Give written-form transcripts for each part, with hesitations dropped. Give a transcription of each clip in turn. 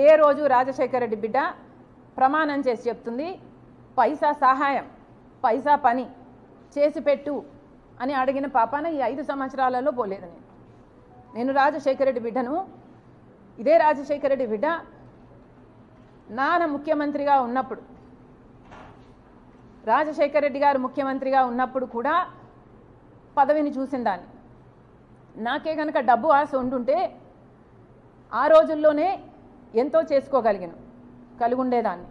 ఏ రోజు రాజశేఖర రెడ్డి బిడ్డ ప్రమాణం చేసి చెప్తుంది పైసా సహాయం పైసా పని చేసి పెట్టు అని అడిగిన పాపాన ఈ 5 సంవత్సరాలలో పోలేదు. నేను రాజశేఖర రెడ్డి బిడ్డను. ఇదే రాజశేఖర రెడ్డి బిడ్డ నాన్న ముఖ్యమంత్రిగా ఉన్నప్పుడు, రాజశేఖర రెడ్డి గారు ముఖ్యమంత్రిగా ఉన్నప్పుడు కూడా పదవిని చూసిందాన్ని. నాకే కనుక డబ్బు ఆశ ఉండుంటే ఆ రోజుల్లోనే ఎంతో కలిగి ఉండేదాన్ని.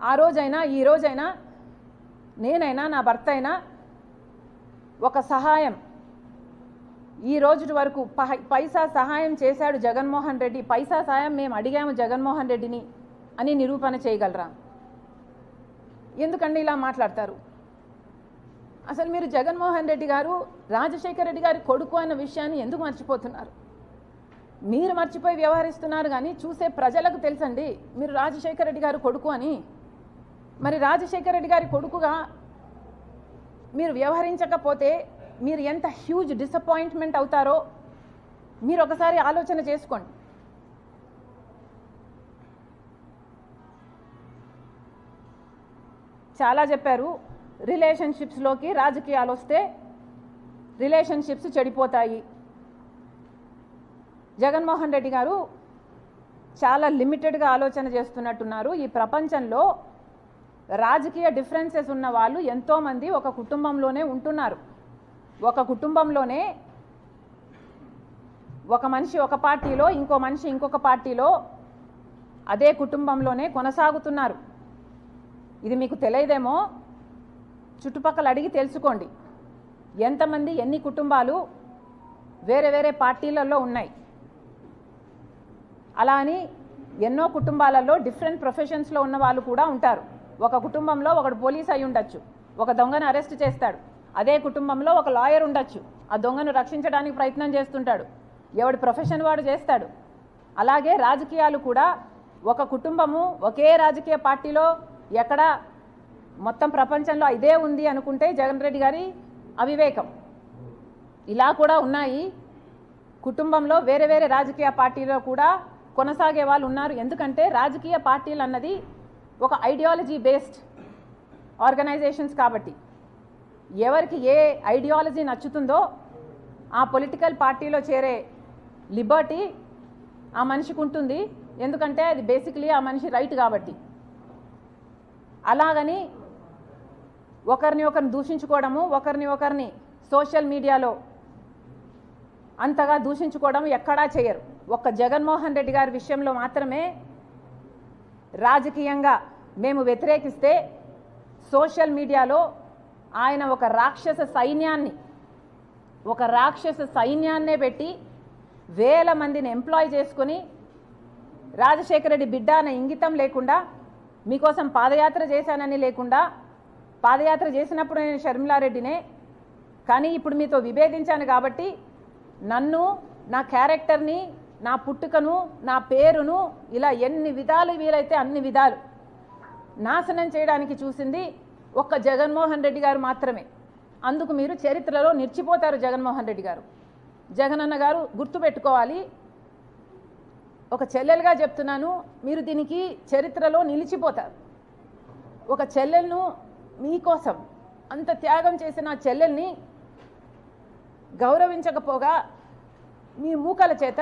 ఆ రోజైనా ఈ రోజైనా నేనైనా నా భర్త అయినా ఒక సహాయం ఈ రోజు వరకు పైసా సహాయం చేశాడు జగన్మోహన్ రెడ్డి, పైసా సహాయం మేము అడిగాము జగన్మోహన్ రెడ్డిని అని నిరూపణ చేయగలరా? ఎందుకండి ఇలా మాట్లాడతారు? అసలు మీరు జగన్మోహన్ రెడ్డి గారు రాజశేఖర రెడ్డి గారి కొడుకు అన్న విషయాన్ని ఎందుకు మర్చిపోతున్నారు? మీరు మర్చిపోయి వ్యవహరిస్తున్నారు, కానీ చూసే ప్రజలకు తెలుసండి మీరు రాజశేఖర రెడ్డి గారు కొడుకు అని. మరి రాజశేఖర రెడ్డి గారి కొడుకుగా మీరు వ్యవహరించకపోతే మీరు ఎంత హ్యూజ్ డిసప్పాయింట్మెంట్ అవుతారో మీరు ఒకసారి ఆలోచన చేసుకోండి. చాలా చెప్పారు, రిలేషన్షిప్స్లోకి రాజకీయాలు వస్తే రిలేషన్షిప్స్ చెడిపోతాయి. జగన్మోహన్ రెడ్డి గారు చాలా లిమిటెడ్గా ఆలోచన చేస్తున్నట్టున్నారు. ఈ ప్రపంచంలో రాజకీయ డిఫరెన్సెస్ ఉన్న వాళ్ళు ఎంతోమంది ఒక కుటుంబంలోనే ఉంటున్నారు. ఒక కుటుంబంలోనే ఒక మనిషి ఒక పార్టీలో, ఇంకో మనిషి ఇంకొక పార్టీలో, అదే కుటుంబంలోనే కొనసాగుతున్నారు. ఇది మీకు తెలియదేమో, చుట్టుపక్కల అడిగి తెలుసుకోండి ఎంతమంది ఎన్ని కుటుంబాలు వేరే వేరే పార్టీలలో ఉన్నాయి. అలా అని ఎన్నో కుటుంబాలలో డిఫరెంట్ ప్రొఫెషన్స్లో ఉన్న వాళ్ళు కూడా ఉంటారు. ఒక కుటుంబంలో ఒకడు పోలీస్ అయి ఉండొచ్చు, ఒక దొంగను అరెస్ట్ చేస్తాడు. అదే కుటుంబంలో ఒక లాయర్ ఉండొచ్చు, ఆ దొంగను రక్షించడానికి ప్రయత్నం చేస్తుంటాడు. ఎవడి ప్రొఫెషన్ వాడు చేస్తాడు. అలాగే రాజకీయాలు కూడా ఒక కుటుంబము ఒకే రాజకీయ పార్టీలో ఎక్కడ మొత్తం ప్రపంచంలో ఇదే ఉంది అనుకుంటే జగన్ రెడ్డి గారి అవివేకం. ఇలా కూడా ఉన్నాయి. కుటుంబంలో వేరే వేరే రాజకీయ పార్టీలో కూడా కొనసాగే వాళ్ళు ఉన్నారు. ఎందుకంటే రాజకీయ పార్టీలు అన్నది ఒక ఐడియాలజీ బేస్డ్ ఆర్గనైజేషన్స్ కాబట్టి ఎవరికి ఏ ఐడియాలజీ నచ్చుతుందో ఆ పొలిటికల్ పార్టీలో చేరే లిబర్టీ ఆ మనిషికి ఉంటుంది. ఎందుకంటే అది బేసిక్లీ ఆ మనిషి రైట్ కాబట్టి. అలాగని ఒకరిని దూషించుకోవడము, ఒకరిని సోషల్ మీడియాలో అంతగా దూషించుకోవడం ఎక్కడా చేయరు. ఒక్క జగన్మోహన్ రెడ్డి గారి విషయంలో మాత్రమే రాజకీయంగా మేము వ్యతిరేకిస్తే సోషల్ మీడియాలో ఆయన ఒక రాక్షస సైన్యాన్నే పెట్టి వేల మందిని ఎంప్లాయ్ చేసుకొని రాజశేఖర రెడ్డి బిడ్డ అనే ఇంగితం లేకుండా, మీకోసం పాదయాత్ర చేశానని లేకుండా, పాదయాత్ర చేసినప్పుడు నేను షర్మిలారెడ్డినే, కానీ ఇప్పుడు మీతో విభేదించాను కాబట్టి నన్ను, నా క్యారెక్టర్ని, నా పుట్టుకను, నా పేరును ఇలా ఎన్ని విధాలు వీలైతే అన్ని విధాలు నాశనం చేయడానికి చూసింది ఒక్క జగన్మోహన్ రెడ్డి గారు మాత్రమే. అందుకు మీరు చరిత్రలో నిలిచిపోతారు. జగన్మోహన్ రెడ్డి గారు, జగనన్న గారు గుర్తుపెట్టుకోవాలి. ఒక చెల్లెలుగా చెప్తున్నాను, మీరు దీనికి చరిత్రలో నిలిచిపోతారు. ఒక చెల్లెలను మీకోసం అంత త్యాగం చేసిన ఆ చెల్లెల్ని గౌరవించకపోగా మీ మూకల చేత,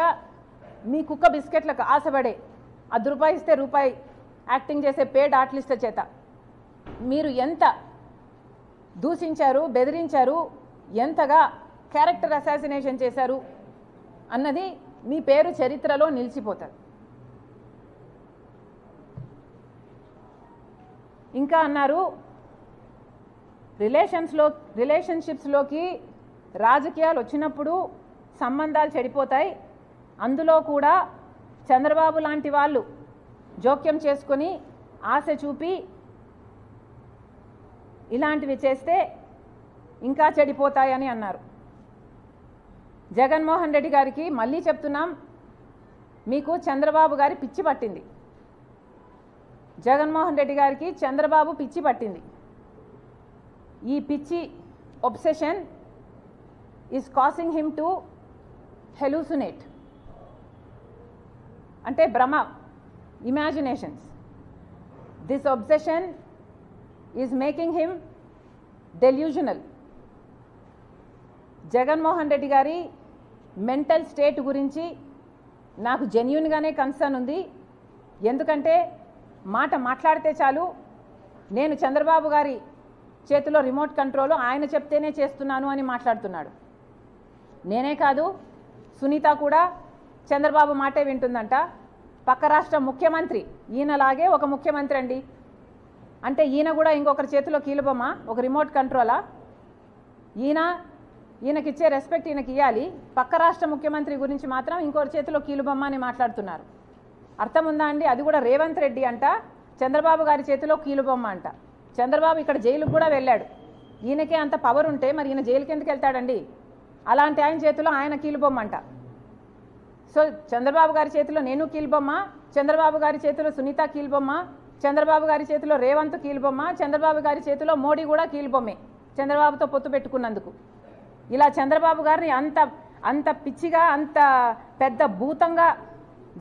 మీ కుక్క బిస్కెట్లకు ఆశపడే ₹10 ఇస్తే రూపాయి యాక్టింగ్ చేసే పేడ్ ఆర్టిస్ట్ల చేత మీరు ఎంత దూషించారు, బెదిరించారు, ఎంతగా క్యారెక్టర్ అసాసినేషన్ చేశారు అన్నది మీ పేరు చరిత్రలో నిలిచిపోతుంది. ఇంకా అన్నారు రిలేషన్షిప్స్లోకి రాజకీయాలు వచ్చినప్పుడు సంబంధాలు చెడిపోతాయి. అందులో కూడా చంద్రబాబు లాంటి వాళ్ళు జోక్యం చేసుకొని ఆశ చూపి ఇలాంటివి చేస్తే ఇంకా చెడిపోతాయని అన్నారు. జగన్మోహన్ రెడ్డి గారికి మళ్ళీ చెప్తున్నాం, మీకు చంద్రబాబు గారి పిచ్చి పట్టింది. జగన్మోహన్ రెడ్డి గారికి చంద్రబాబు పిచ్చి పట్టింది. ఈ పిచ్చి obsession is causing him to hallucinate. అంటే భ్రమ, imaginations. This obsession is making him delusional. Jaganmohan Reddy గారి మెంటల్ స్టేట్ గురించి నాకు జెన్యూన్గానే కన్సర్న్ ఉంది. ఎందుకంటే మాట మాట్లాడితే చాలు నేను చంద్రబాబు గారి చేతిలో రిమోట్ కంట్రోల్, ఆయన చెప్తేనే చేస్తున్నాను అని మాట్లాడుతున్నాడు. నేనే కాదు, సునీత కూడా చంద్రబాబు మాటే వింటుందంట. పక్క రాష్ట్ర ముఖ్యమంత్రి ఈయనలాగే ఒక ముఖ్యమంత్రి అండి. అంటే ఈయన కూడా ఇంకొకరి చేతిలో కీలుబొమ్మ, ఒక రిమోట్ కంట్రోలా? ఈయనకిచ్చే రెస్పెక్ట్ ఈయనకి ఇవ్వాలి. పక్క రాష్ట్ర ముఖ్యమంత్రి గురించి మాత్రం ఇంకొకరి చేతిలో కీలుబొమ్మ అని మాట్లాడుతున్నారు. అర్థం ఉందా అండి? అది కూడా రేవంత్ రెడ్డి అంట చంద్రబాబు గారి చేతిలో కీలుబొమ్మ అంట. చంద్రబాబు ఇక్కడ జైలుకు కూడా వెళ్ళాడు. ఈయనకే అంత పవర్ ఉంటే మరి ఈయన జైలుకి ఎందుకు వెళ్తాడండి? అలాంటి ఆయన చేతిలో ఆయన కీలుబొమ్మ అంట. సో చంద్రబాబు గారి చేతిలో నేను కీలుబొమ్మ, చంద్రబాబు గారి చేతిలో సునీత కీలుబొమ్మ, చంద్రబాబు గారి చేతిలో రేవంత్ కీలుబొమ్మ, చంద్రబాబు గారి చేతిలో మోడీ కూడా కీలుబొమ్మే చంద్రబాబుతో పొత్తు పెట్టుకున్నందుకు. ఇలా చంద్రబాబు గారిని అంత పిచ్చిగా, అంత పెద్ద భూతంగా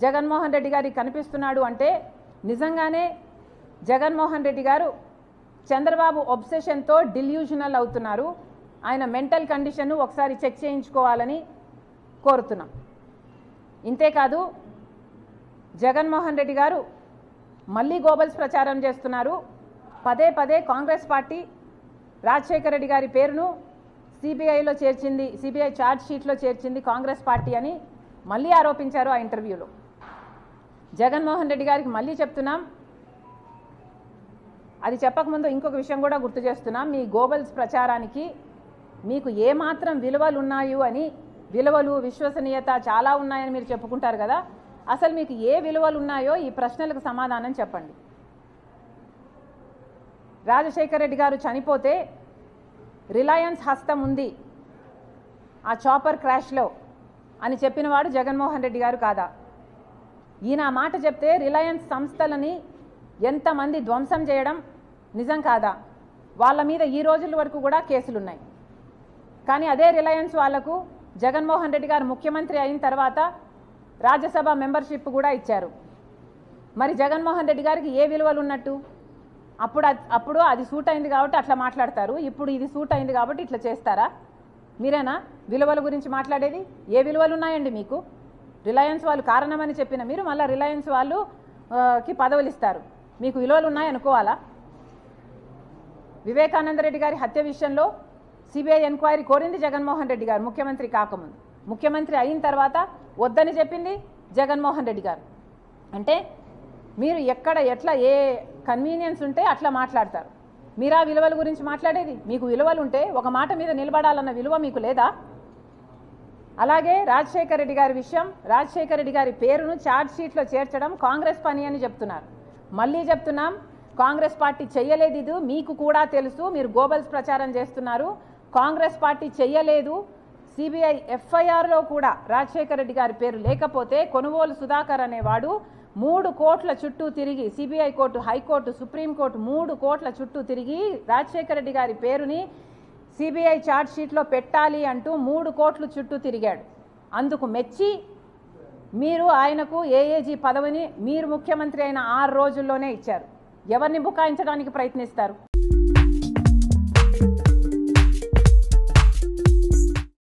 జగన్మోహన్ రెడ్డి గారికి కనిపిస్తున్నాడు అంటే నిజంగానే జగన్మోహన్ రెడ్డి గారు చంద్రబాబు ఒబ్సెషన్తో డిల్యూజనల్ అవుతున్నారు. ఆయన మెంటల్ కండిషన్ను ఒకసారి చెక్ చేయించుకోవాలని కోరుతున్నాం. ఇంతేకాదు, జగన్మోహన్ రెడ్డి గారు మళ్ళీ గోబల్స్ ప్రచారం చేస్తున్నారు. పదే పదే కాంగ్రెస్ పార్టీ రాజశేఖర రెడ్డి గారి పేరును సిబిఐలో చేర్చింది, సిబిఐ ఛార్జ్ షీట్లో చేర్చింది కాంగ్రెస్ పార్టీ అని మళ్ళీ ఆరోపించారు ఆ ఇంటర్వ్యూలో. జగన్మోహన్ రెడ్డి గారికి మళ్ళీ చెప్తున్నాం, అది చెప్పకముందు ఇంకొక విషయం కూడా గుర్తు చేస్తున్నాం. మీ గోబల్స్ ప్రచారానికి మీకు ఏమాత్రం విలువలు ఉన్నాయో అని, విలువలు విశ్వసనీయత చాలా ఉన్నాయని మీరు చెప్పుకుంటారు కదా, అసలు మీకు ఏ విలువలు ఉన్నాయో ఈ ప్రశ్నలకు సమాధానం చెప్పండి. రాజశేఖర రెడ్డి గారు చనిపోతే రిలయన్స్ హస్తం ఉంది ఆ చాపర్ క్రాష్లో అని చెప్పినవాడు జగన్మోహన్ రెడ్డి గారు కాదా? ఈయన మాట చెప్తే రిలయన్స్ సంస్థలని ఎంతమంది ధ్వంసం చేయడం నిజం కాదా? వాళ్ళ మీద ఈ రోజుల వరకు కూడా కేసులున్నాయి. కానీ అదే రిలయన్స్ వాళ్లకు జగన్మోహన్ రెడ్డి గారు ముఖ్యమంత్రి అయిన తర్వాత రాజ్యసభ మెంబర్షిప్ కూడా ఇచ్చారు. మరి జగన్మోహన్ రెడ్డి గారికి ఏ విలువలు ఉన్నట్టు? అప్పుడు అది సూట్ అయింది కాబట్టి అట్లా మాట్లాడతారు, ఇప్పుడు ఇది సూట్ అయింది కాబట్టి ఇట్లా చేస్తారా? మీరేనా విలువల గురించి మాట్లాడేది? ఏ విలువలు ఉన్నాయండి మీకు? రిలయన్స్ వాళ్ళు కారణమని చెప్పిన మీరు మళ్ళీ రిలయన్స్ వాళ్ళకి పదవులు ఇస్తారు, మీకు విలువలు ఉన్నాయనుకోవాలా? వివేకానంద రెడ్డి గారి హత్య విషయంలో సిబిఐ ఎంక్వైరీ కోరింది జగన్మోహన్ రెడ్డి గారు ముఖ్యమంత్రి కాకముందు. ముఖ్యమంత్రి అయిన తర్వాత వద్దని చెప్పింది జగన్మోహన్ రెడ్డి గారు. అంటే మీరు ఎక్కడ ఎట్లా ఏ కన్వీనియన్స్ ఉంటే అట్లా మాట్లాడతారు. మీరా విలువల గురించి మాట్లాడేది? మీకు విలువలు ఉంటే ఒక మాట మీద నిలబడాలన్న విలువ మీకు లేదా? అలాగే రాజశేఖర రెడ్డి గారి విషయం, రాజశేఖర రెడ్డి గారి పేరును ఛార్జ్ షీట్లో చేర్చడం కాంగ్రెస్ పని అని చెప్తున్నారు. మళ్ళీ చెప్తున్నాం, కాంగ్రెస్ పార్టీ చెయ్యలేదు, ఇది మీకు కూడా తెలుసు. మీరు గోబల్స్ ప్రచారం చేస్తున్నారు. కాంగ్రెస్ పార్టీ చెయ్యలేదు. సిబిఐ ఎఫ్ఐఆర్లో కూడా రాజశేఖర రెడ్డి గారి పేరు లేకపోతే కొనుగోలు సుధాకర్ అనేవాడు 3 కోట్ల చుట్టూ తిరిగి, సిబిఐ కోర్టు, హైకోర్టు, సుప్రీంకోర్టు 3 కోట్ల చుట్టూ తిరిగి రాజశేఖర రెడ్డి గారి పేరుని సిబిఐ ఛార్జ్ షీట్లో పెట్టాలి అంటూ 3 కోట్ల చుట్టూ తిరిగాడు. అందుకు మెచ్చి మీరు ఆయనకు ఏఏజీ పదవిని మీరు ముఖ్యమంత్రి అయిన 6 రోజుల్లోనే ఇచ్చారు. ఎవరిని బుకాయించడానికి ప్రయత్నిస్తారు?